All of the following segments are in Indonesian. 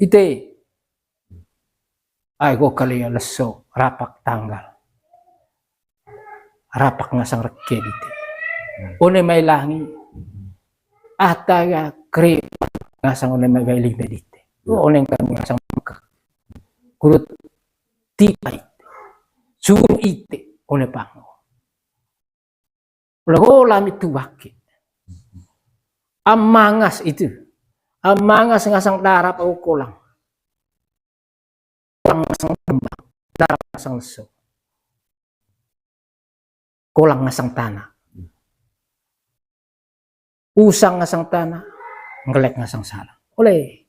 ite ay ko kali leso rapak tanggal rapak ngasang reke ite one may langi ataga kre ngasang one may vailing medite one kang ngasang kurut tipay suruh ite one pango lago lamit tuwaki amangas itu amangas ngasang darap au kolang ngasang tembang darap ngasang leso kolang ngasang tanah usang ngasang tanah ngelek ngasang salah oleh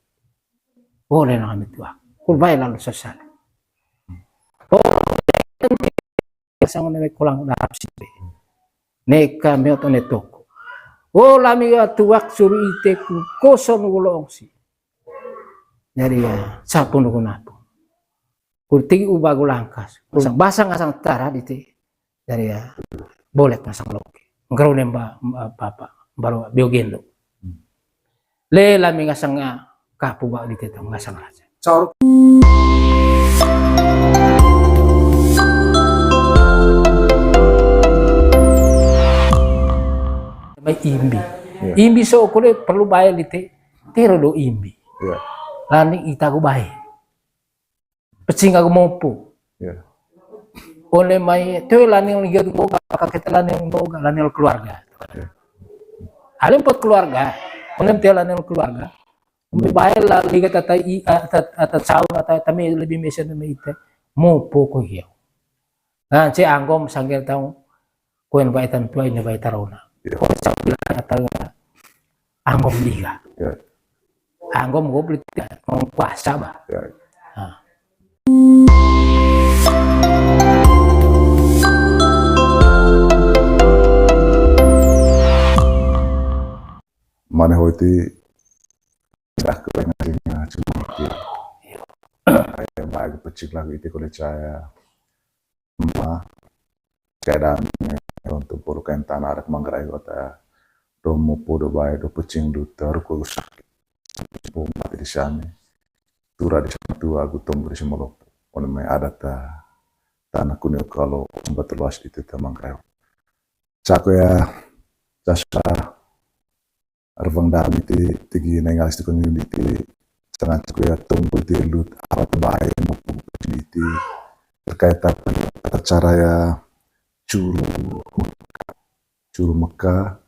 na kami tuwa kulbay lalu sosal ngasang na kolang darap sipe neka meoto netoko lami tuwak suru ite koson ulong si dari sapun gunapo kurtigi ubago langkas basang ngasang tara dite dari boleh ngasang loke ngaro nemba papa baru biogendo le lami ngasang kapu ba dite ngasang raja may imbi imbi so kule perlu bayar dite tiro do imbi lani itago bae pecing aku mopo oleh mai tu lani ligat boga kakek lani boga lani keluarga alim pot keluarga oleh te lani keluarga bae la ligat ata saun ata tami lebih mesen me ite mopo ko hiyo nah ce anggom sanggel tau koen bae tan tuai ne bae tarona atau anggom liga anggom gue beli kuasa bah mana hoti dah kepengaruhnya cuma kayak bagi pecik lagi itu kalau saya kadang untuk purukan tanah ada manggarai kota domo podo bae do pecing do terku sakit po mati di sana tura di sana tua aku tombo di semolopo ono mai ada tanah kuno kalau sempat luas itu manggarai cako ya jasa arvang dami ti tigi nengalis di community sangat cako ya tombo di lut apa bae mo community terkait apa cara ya curu Mekah,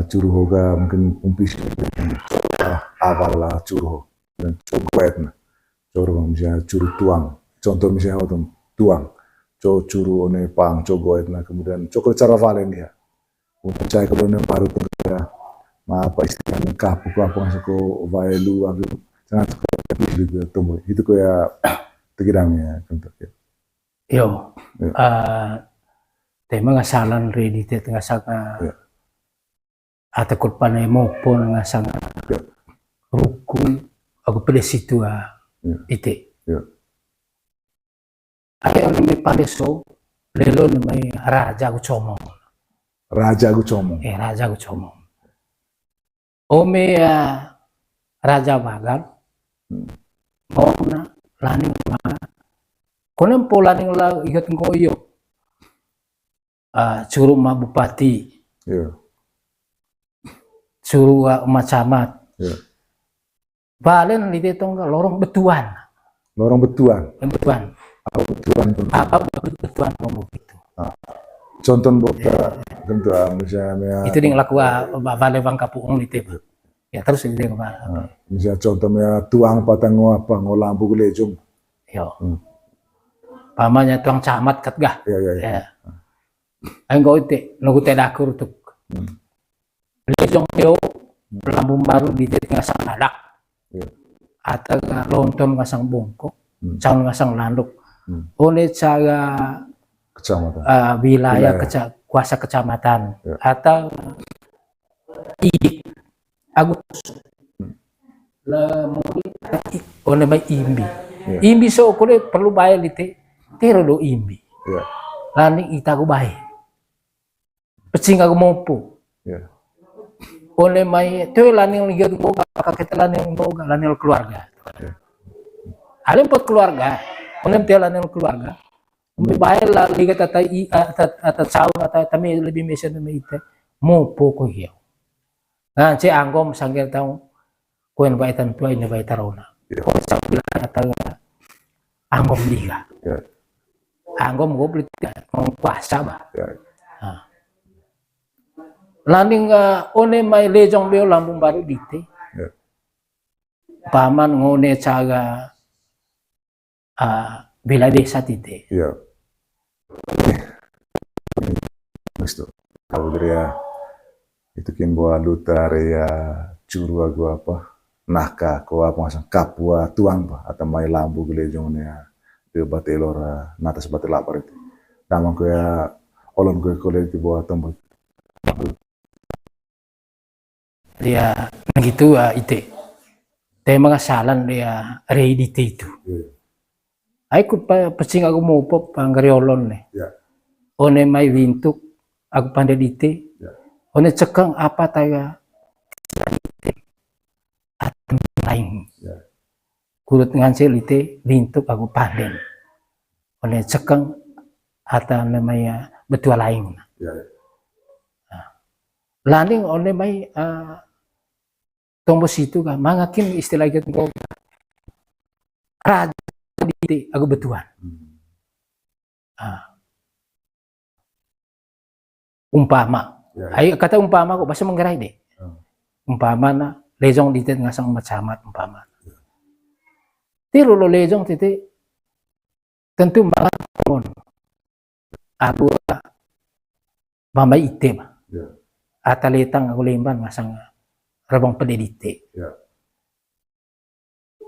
curu hoga mungkin umpis awal lah curu dan cokuetna, curu misalnya curu tuang, contoh misalnya tuang, curu one pang cokuetna kemudian coklat cara valen dia, untuk saya kemudian baru terkaya, apa istilahnya kapu ngasih ko vaelu abu sangat juga tumbuh itu kayak tegidangnya contoh. Yo, tema ngasalan ready te ngasang ata kurpan mo po ngasang rukun aku pada situ ite. Ayo ni padeso lelo ni may raja ko chomong. Raja ko chomong. Raja ko chomong. Ome raja bagal. Mo na laning konem polaning la igat ko iyo suruh ma bupati suruh macamat balen lite tong lorong betuan apa betuan ngomong itu contoh boka tentu misalnya itu ding laku bale bang kapuong lite ya terus ini misalnya contohnya tuang patang apa ngolampu gelejung yo pamanya tuang camat kat gah ya anggo ite nugu te dakur tuk lejong yo lambung baru di ngasang ladak atau lontong ngasang bongkok caun ngasang landuk oleh cara kecamatan wilayah kuasa kecamatan atau idik Agustus oleh mai imbi so kule perlu bayar lite tiro do imbi lani itago bae pecing aku mopo One may to lanil ligat ko kakita lanil ko lanil keluarga. Alim pot keluarga, onem te lanil keluarga. May bayar la ligat at saw at tami lebih mesin na ite mo po ko hiyaw. Nga si anggom sanggir taong kuen baitan tuay na baitarona. Ko sa bilang at anggom liga. Anggom go blit mong kuasa ba. Landing one may lejong beo lambung baru dite. Paman ngone caga bila desa tite. Gusto. Kalau dia itu kin buat lutar ya curu agua apa naka ko apa masang kapua tuang pa atau mai lambu gelejong ya de batelora natas batelapar itu. Damang ko ya olon ko kolektif buat tombol. Dia begitu ite. Dia mengasalan dia reidite itu. Ay ko pa pasing ako mo po panggariolon ne. One may wintuk ako pandedite. One cekang apa tayo at lain. Kulot ngansel ite wintuk ako panden. One cekang ata namanya betul lain. Landing one may tombos itu kan mangakin istilah gitu raja dite aku betuan. Umpama. Ay kata umpama ko basta manggaray de. Umpama na lejong dite ngasang macamat umpama. Tiro lo lejong tite tentu mangon. Aku mamay item. Atalitang aku lemban ngasang rabang pededite.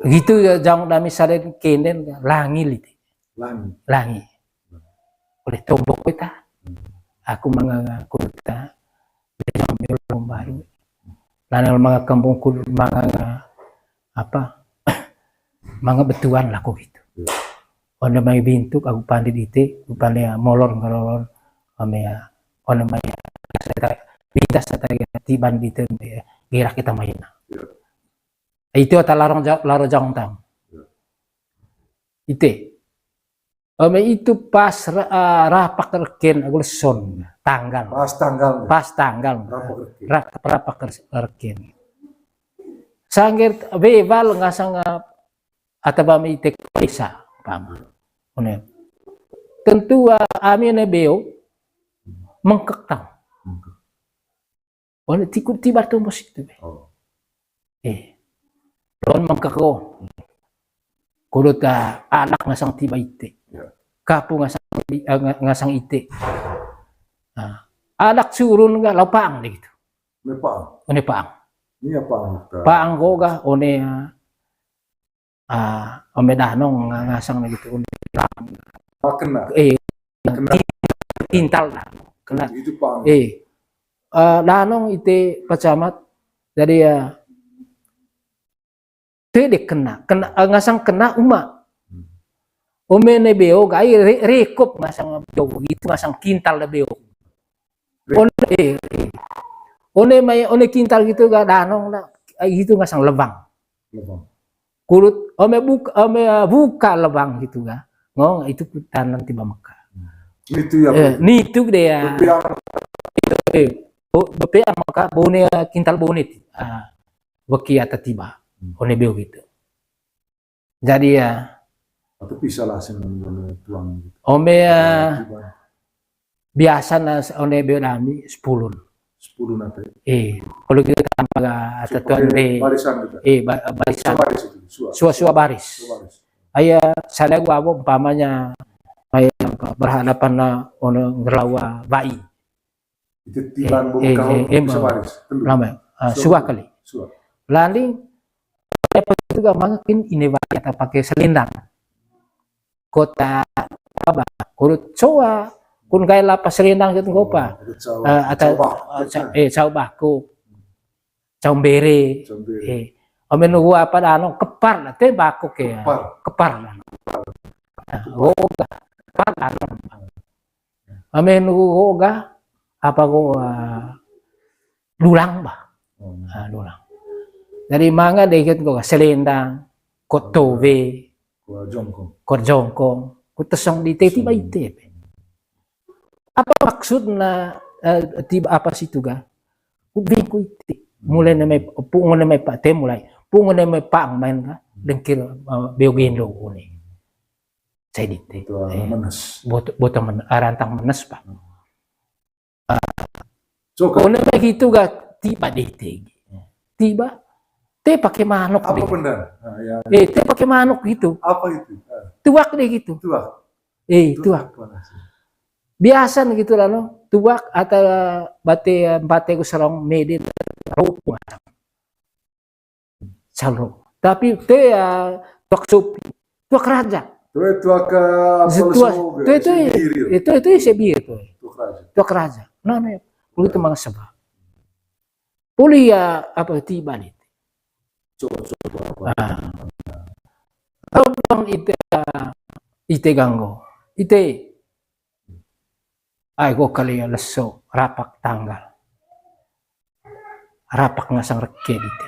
Gitu jang dami saren kenen langil ite. Langi. Oleh tombok kita. Aku mga kuta yang baru. Lanal mga kampung kudu mga apa? Mga betuan laku gitu. Ono may bintuk aku pandit ite, upane molor ngarolor amea ono may bitas sa tiban dito gira kita main. Itu ata laro jang tang. Ite. Itu pas rapak reken aku leson tanggal. Pas tanggal. Rapak reken. Sanggir beval ngasang ataba mi ite bisa pama. One. Tentu ami ne beo mengkekang. Oleh tikut tiba tombos itu. Ron mangkako. Kudut anak ngasang tiba ite. Kapu ngasang ite. Anak surun nga lapang gitu. One paang. Ini apa? Paang ko ga one omedanong ngasang na gitu. Kena. Tintal na. Kena. Itu paang. Lanong ite pacamat jadi tede kena ngasang kena uma omene beo gai rekop ngasang beo gitu ngasang kintal na beo one kintal gitu ga danong na gitu ngasang lebang kulut ome buka lebang gitu ga ngong itu tanan tiba Mekah itu ya nitu dia bepe maka bone kintal bonit beki atau tiba one beo gitu jadi atau bisa lah tuang gitu. Ome biasa na one beo nami 10 nanti kalau kita tanpa atau tuan barisan gitu. Barisan suah baris aya sana gua abo umpamanya berhadapan na ono ngelawa bayi itu tiban kamu bisa baris lama suah kali lalu itu gak makin ini kita pakai selendang kota apa kurut coa kun kaya lapas selendang gitu gopa atau caw baku caw bere omen gua apa dano kepar lah teh baku ke kepar lah kepar lah omen gua apa gua lulang bah Dulang. Dari mga deket ko selendang, kotove, korjongkong, kutasong dite tiba ite. Apa maksud na tiba apa situ ga? Kubing ko ite. Mulai na may pungo na may pate mulai. Pungo na may paang main ka. Dengkir beogin lo uni. Saya dite. Bota arantang manas pa. So, Una may gitu ga tiba dite. Tiba te pakai manok apa deh. benar? Nah, Te pakai manok gitu. apa itu? Tuak deh gitu. Tuak. Tuak. Biasa gitu lah no. Tuak atau bate ko sarong medin rupo. Salo. Tapi te tuak supi. Tuak raja. Tuak Itu sebir tuh. Tuak raja. Tuak raja. No, puli itu mga sabah. Puli apa tiba nih. Kalau bang ite ganggo. Ite ay ko kali leso rapak tanggal. Rapak ngasang reke ite.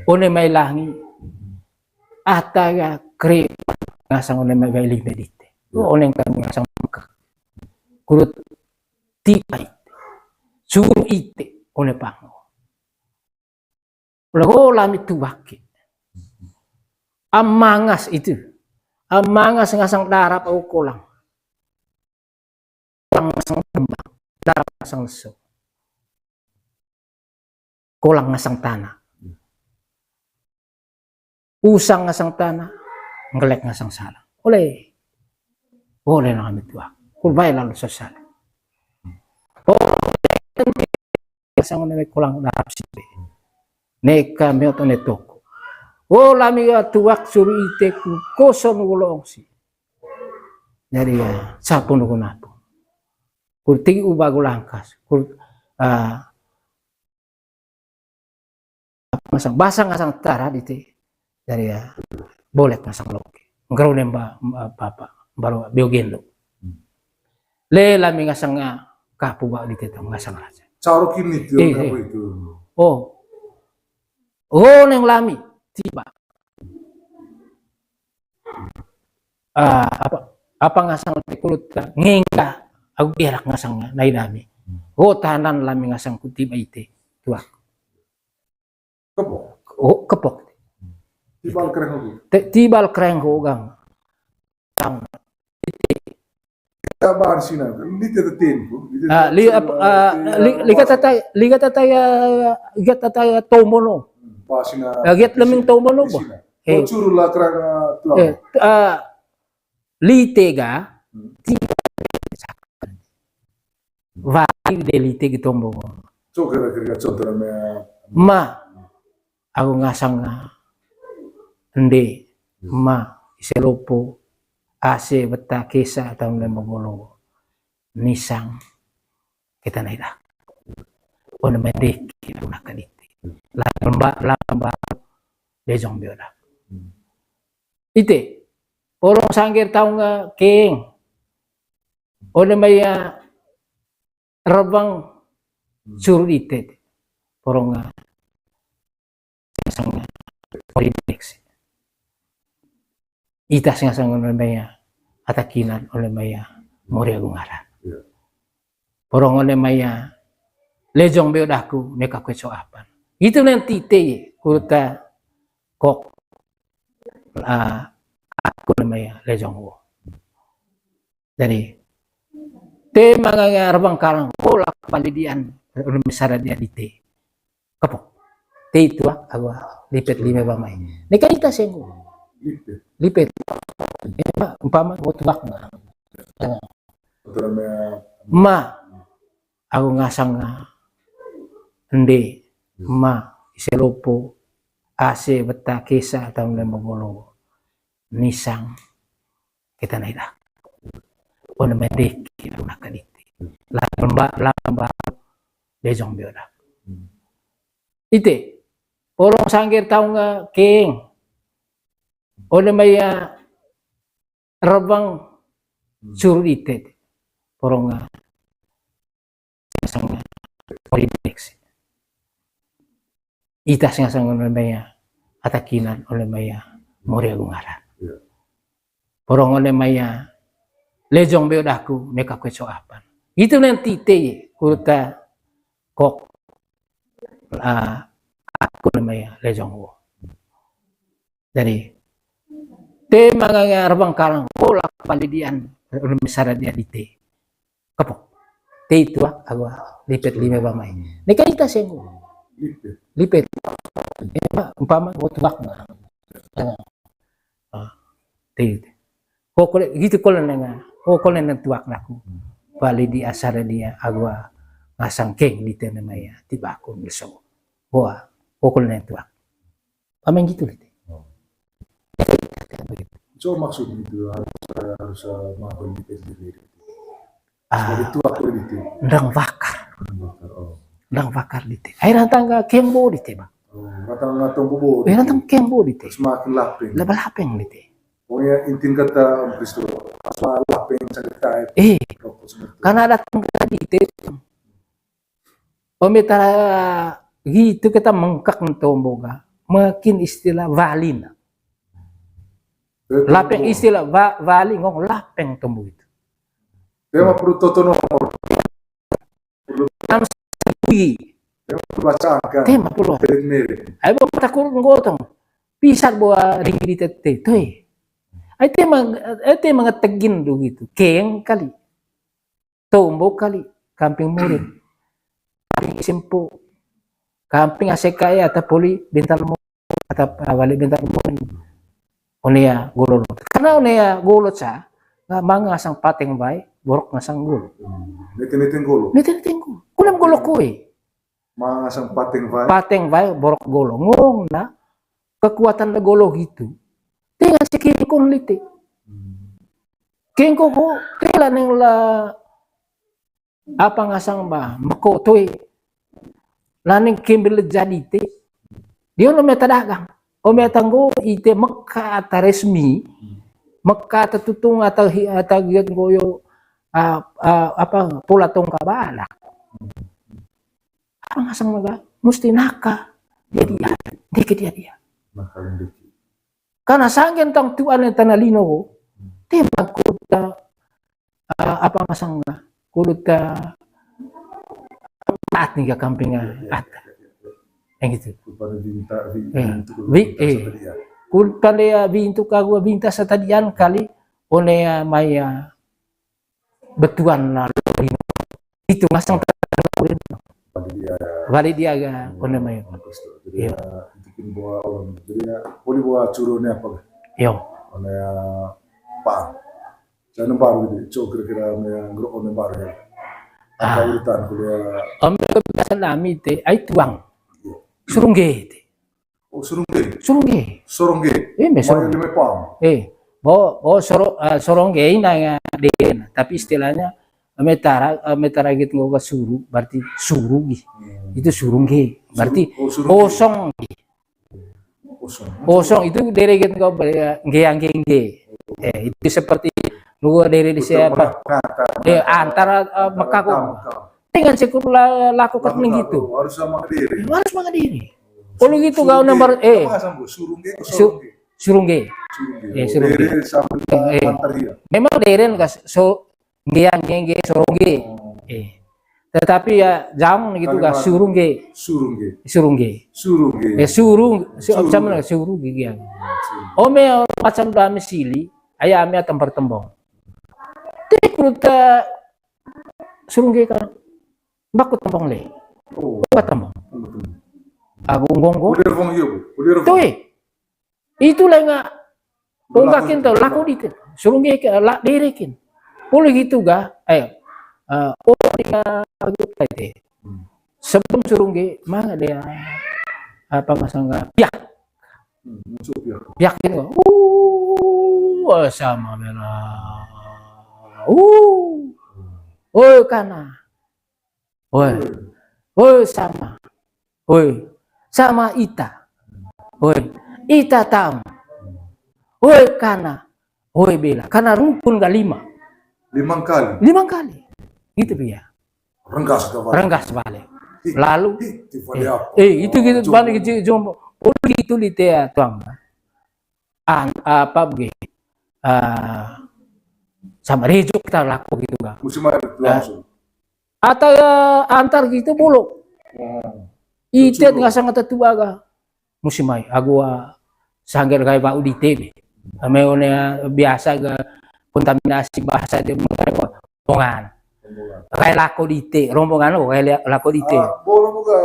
One may langi. Ata kre ngasang one may gaili medite. One kang ngasang kurut tipa ite. Suru ite one pango. Lago lamit tuwaki. Amangas itu. Amangas ngasang darap au kolang. Kolang ngasang tembang. Darap ngasang leso. Kolang ngasang tanah. Usang ngasang tanah. Ngelek ngasang salang. Oleh na kami tuwak. Kulbay lalu sa salang. Ngasang may kolang darap sipe. Neka meoto netoko. Lami tuwak suru ite koson ulong si. Jadi sapun ko napo. Kurtigi ubago langkas. Basang ngasang tara dite. Dari boleh ngasang loke. Ngaro nemba papa baru biogendo. Le lami ngasang kapu ba dite tong ngasang raja. Caro kini itu apa itu? Neng lami tiba. Apa ngasang kulut ngengka aku berak ngasang nai dami. Tahanan lami ngasang ku tiba ite tuak. Kepok. Tibal keren hobi. Tibal keren hogang. Tang. Tabahan sina. Lite tempo. Liga tataya tomono. Pasina. Get laming tomono ba? Curu lah keren tuak. Litega vai de litega tombo. So kira-kira contoh namanya. Aku ngasang ende iselopo ase beta kesa atau lemogolo nisang kita naida. Ono medek kita nakadite. Lamba dejong bioda. Ite orang sangger tahu nga king. Ono may rabang suru ite. Porong sang polidex. Itas nga sang ono may atakinan ono may moria gungaran. Porong ono may lejong beodaku meka kweso apan. Itu nanti tite kuruta kok aku namanya lejong wo. Jadi tema nga rabang karang kolak palidian misara dia dite. Kapok. Te itu aku lipet lima bamay. Nekanita sengo. Lipet. Umpama tuwak na. Aku ngasang ende iselopo ase beta kesa atau lemogolo nisang kita naida. Ono medek kita nakadite. Lamba dejong bioda. Ite orang sangger tahu nga king. Ono may rabang suru ite. Porong sang polidex. itas nga sang oleh maya atakinan oleh maya mori agungaran. Porong oleh maya lejong beodaku meka kweso apan. Itu nanti te kurta kok aku namanya lejong wo. Jadi te mga arbang kalang kolak palidian misara dia di te. Kapok. Te itu agwa lipet lima bamay. Nika ita sengko. Lipet. Umpama mo tuwak na. Te. Kokole gitu kolen nga. Kokole nang tuwak naku. Bali di asara dia agwa ngasangkeng di te namanya tiba ako miso. Wah, kokole nang tuwak. Pamen gitu lite. So maksudnya itu harus melakukan dipes sendiri. Sebagai tua politik. Ndang bakar. Ndang bakar dite. Ay rantang kembo dite ba. Ratang ngatong bubo. Rantang kembo dite. Semakin lapeng. Lapeng dite. Pokoknya intin kata Kristo. Semakin lapeng cerita. Karena datang ke dite. Ometara gitu kita mengkak ntomboga. Makin istilah valina. Lapeng istilah vali ngong lapeng tumbuh itu. Tema perlu totono. Perlu baca angka. Tema perlu. Ayo bawa takut ngotong. Pisat bawa ringgit tete. Tuh. Ayo tema ngetegin do gitu. Keng kali. Tombo kali. Kamping murid. Kamping sempo. Kamping asekaya atau poli bentar mo atau wali bentar mo. Onea gololo. Karena onea golot sa, nga mangasang pateng bay, borok ngasang golo. Nitin golo. Nitin golo. Kulam golo ko eh. Mangasang pateng bay. Pateng bay, borok golo. Ngong na, kekuatan na golo gitu. Tinggal si kingkong liti. Kingkong ko, tila nang la, apa ngasang ba, makotoy. Laning kimbil jadi ti. Dia no metadagang. O metanggo ite Mekka ata resmi, Mekka ata tutung ata giat goyo apa pula tong kabala. Apa ngasang maga musti naka dia. Karena sanggen tang tuan yang tanalino ko, tembak ko apa ngasang nga kulut at ni ka kamping at. Gitu. Kulpalea bintu kagua binta sa tadian kali onea maya betuan na itu masang tarin bali dia ga one maya jadi bikin buah orang jadi boleh buah curune apa yo onea pa jangan baru gitu cok kira-kira maya grup one baru ya apa urutan kuliah biasa nami te ay tuang surungge. Oh, surungge. Sorongge. Sorongge na din. Tapi istilahnya metara gitu nggo suru berarti surugi. Itu surungge. Berarti kosong. Kosong itu dari gitu nggo ngge. Itu seperti nggo dari di siapa? Antara Mekah dengan sekur lakukan begitu. Harus sama diri. Harus sama diri. Kalau gitu kau nomor surungge. Surungge. Memang deren kas so ngge surungge. Tetapi ya jangan gitu kas surungge. Surungge. Sama surungge gitu. Ome macam dami sili, ayamnya tempat tembong. Tikruta surungge kan. Bakut tembong le. Bakut tembong. Agung gonggo. Tuh itu lah nga. Ungkakin tuh laku dite. Surungge lak derekin. Boleh gitu ga? Sebelum surungge mana dia apa masangga piak. Piak itu. Sama merah. Kana. Sama. Sama ita. Ita tam. Kana. Bela. Karena rukun ga 5 kali. Gitu dia. Renggas balik. Lalu itu gitu balik ke jompo. Puli itu lite ya tuang. Apa begitu? Sama rejo kita laku gitu kan. Musim air langsung. Atau antar gitu bulu. Ite nggak sangat tua ga. Musim ay agua sangger kay ba udite. Mayonnya biasa ga kontaminasi bahasa di rombongan. Kayak lako dite, rombongan lo kayak lako dite. Bolo juga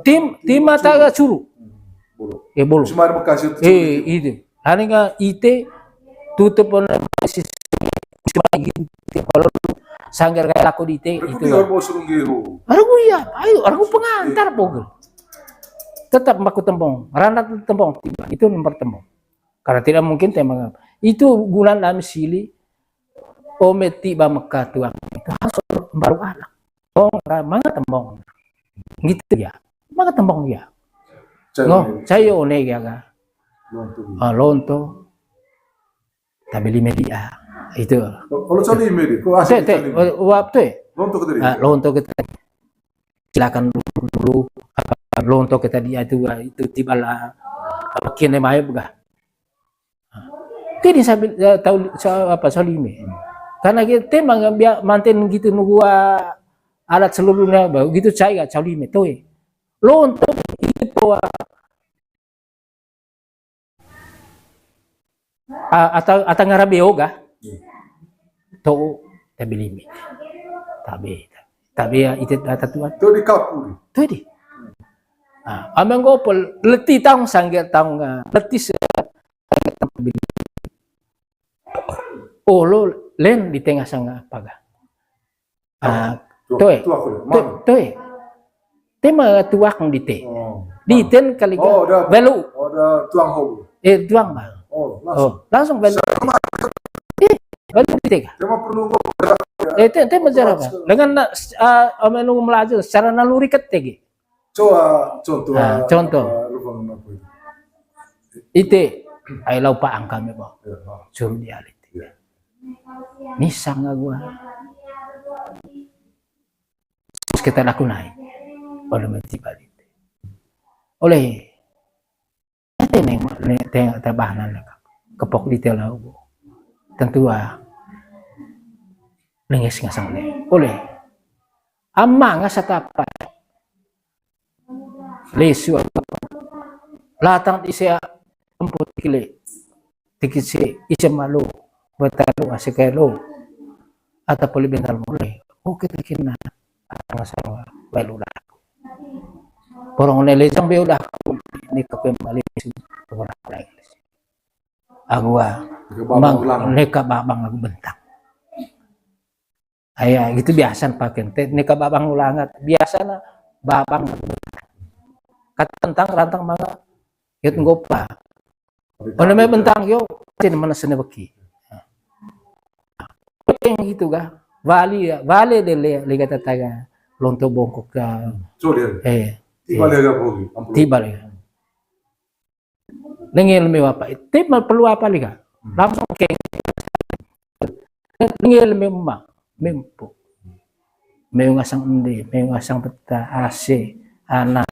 tim mata ga curu. Bolo. Musim air Bekasi itu. Hari nga ite tutup pun kalau sanggar kayak laku dite itu. Aku iya, ayo aku pengantar pogel. Tetap maku tembong, ranat tembong tiba itu nomor tembong. Karena tidak mungkin tema itu bulan dalam sili ometi ba Mekah tuang itu harus baru anak. Oh, manga tembong. Gitu ya. Manga tembong ya. No, saya one ya ga. Lonto. Tabeli media itu. Kalau cari media, kau asal cari. Waktu lonto ke tadi. Lonto kita silakan dulu. Lonto kita dia itu tiba lah. Kini mai buka. Tidak sambil tahu apa solime. Karena kita memang manten gitu nunggu alat seluruhnya baru gitu saya solime tuh. Lonto itu atau ngarabe yoga to tabili tabi ya itu data tuan to di kapuri to di amang gopol leti tang sangger tang leti lo len di tengah sang apa ga to tema tuak di te di ten kali belu tuang hobo tuang ba langsung belu belu di te tema perlu itu menjara apa dengan menunggu melaju secara naluri ketegi contoh itu ay lupa angka me ba suruh dia nisang gua kita laku naik pada mati balik oleh tengok tabahan kepok di telau tentu lengis ngasang oleh ama nga sa tapat lesu latang isya emput kili tikit si isya malu betalo asikelo atau poli bental mulai kita kena ang asawa walula porong nelesang be udah ni kapem malis wala lagi agwa mang neka babang aku bentang ayah gitu biasa pakai neka babang ulangat biasa na babang kata tentang rantang manga yut ngopa ono may bentang yo tin mana sene beki yang gitu ga vale de liga tataga lonto bongkok ka tiba liga nengel me apa tip mal perlu apa liga langsung ke nengel me ma mempo may ngasang undi may ngasang peta AC anak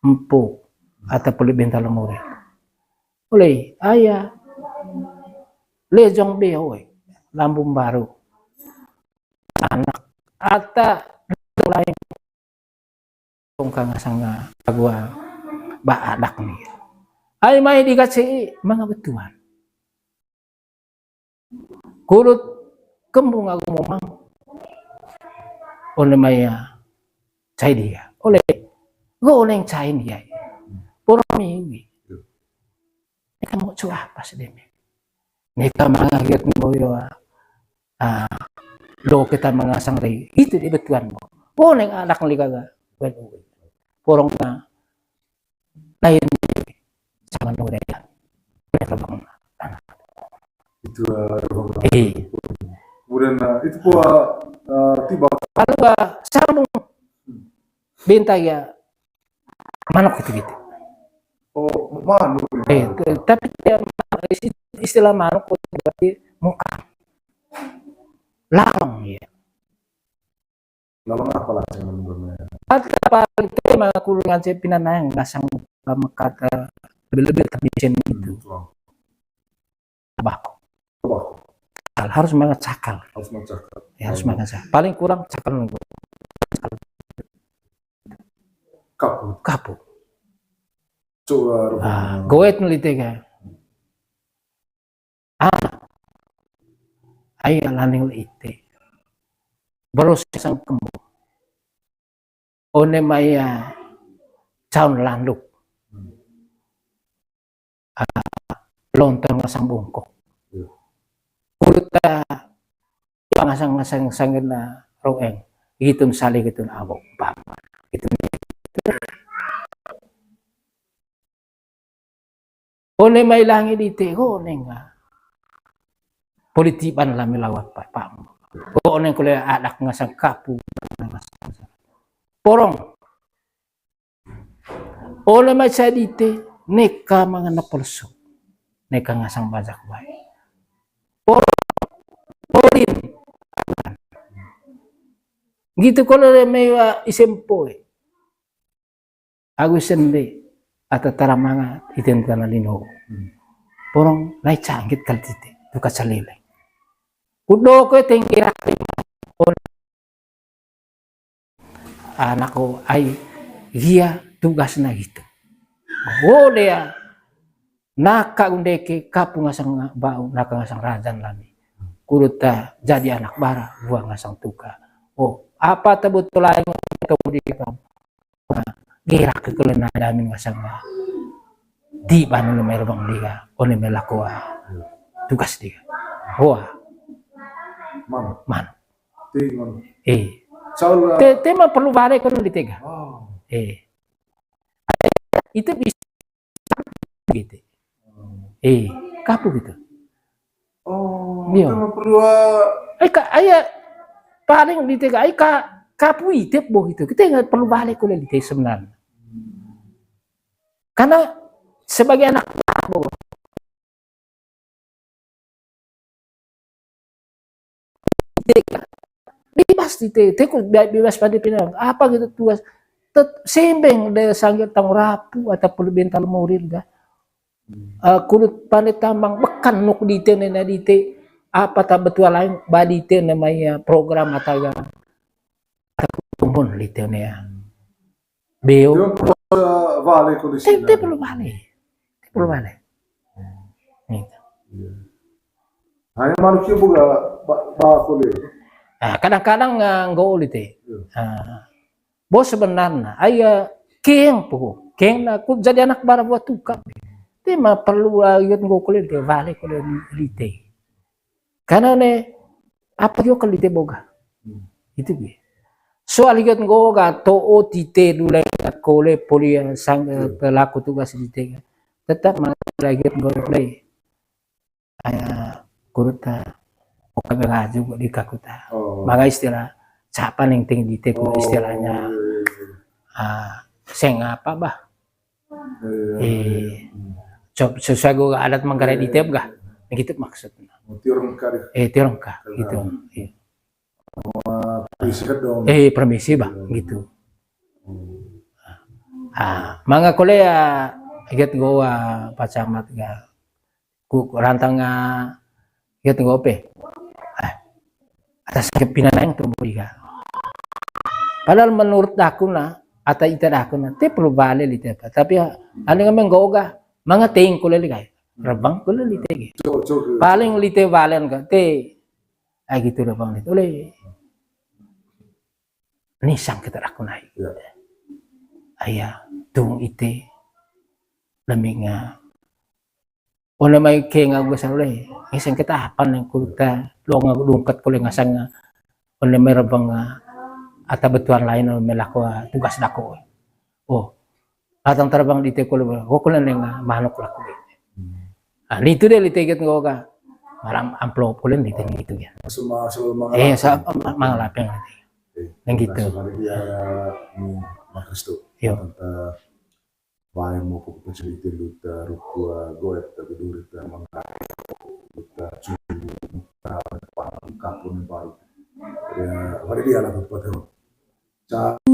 empuk atau puli bental mure oleh ayah lejong behoy lambung baru anak ata lain tongkang sanga agwa baadak nih ay may dikasih mga betuan kurut kembung aku momang oleh maya cai dia oleh go oleh cai dia porong minggu mereka mau cuah apa sih mereka mengagit moyo do kita mengasang ray itu di betuan mo neng anak liga porong na lain sama nure ya itu kemudian itu tiba kalau sarung bintang ya manok gitu manuk tapi istilah manuk berarti muka larang ya Lalu apa lah yang menurutnya? Apa itu mga kulungan sa pinanayang ngasang makata lebih-lebih terbisin itu. Tabako. Harus mga cakal. Ya, harus mga cakal. Paling kurang cakal nunggu. Kapu. Gowet nulite ka. Ay alaning ite. Baru sang kemo. One maya caun landuk. Lontong ngasang bungkok. Kuruta pangasang-ngasang sangin na roeng. Gitun sali gitun awok. Gitun. One may langi dite ko neng politipan lang milawat pa. O neng kulay anak ngasang kapu. Porong. Ole may sa dite neka mga napulso. Neka ngasang bajak bay. Porin. Gitu ko lang may isempo eh. Agus sende at taramanga itin ka na lino. Porong nay cangkit kaltite. Duka sa lilay. Kudo ko ito yung anak ko ay hiya tugas na gitu. Ole ya nakaundeke kapu ngasang bau ngasang rajan lami. Kuruta jadi anak bara buang ngasang tuka. Oh apa betul lain kemudian gerak ke kulina namin ngasang di banu merbang dia one melakua tugas dia. Wah man. Tema perlu balik ko nung ditega. Itu bisa gitu. Kapu gitu. Itu perlu paling ditega kapu itip bo gitu. Kita nggak perlu balik ko ditega sebenarnya. Karena sebagai anak bo bebas bebas pada pinang apa gitu tugas sembeng de sanggir tang rapu atau bental murid ga kulit panet tambang bekan nuk dite na dite apa ta betul lain badite namanya program atau ga tumbon dite ya beo vale ko disi te perlu vale gitu. Hanya manusia juga bakul itu. Kadang-kadang nggak ulit bos sebenarnya ayah keng na ku jadi anak bara buat tukang tema perlu ayat nggak kulit deh vale kulit lite karena ne apa yo kalite boga itu bi soal ayat nggak to otite dulu kole poli yang sang pelaku tugas lite tetap ayat nggak lagi kuruta Okaga juga di kakuta. Mga istilah siapa yang tinggi di teku istilahnya seng apa bah? Coba sesuai gue adat manggarai di tep gak? Begitu maksudnya. Tiorong ka gitu. Permisi bah gitu. Mga kolea ikat gue pacamat gak? Rantang ikat gue pe. Atas kepinanang tumbuh ka. Padahal menurut aku na atau ita aku na te perlu bale lite pa. Tapi ano nga menggoga mga ting ko lali kay. Rabang ko lali te. Paling lite balen ka te ay gitu rabang lite. Ule nisang kita aku na. Aya tung ite laming Ona may kenga gue sa ule. Isang kita apan ng kulta lungkat ko lang asang ona may rabang ata betuan lain na melako tugas dako. Atang terbang di teko ko lang ng manok lako. Nito deh litigat ngo ka. Maram amplop ko lang dito gitu ya. Sa mga lapeng natin. Nang gitu. Yo. Vai mo po facility luta rukua goet tapi durita mangka luta cumi luta kapun baru ya pada dia lah pada Ciao.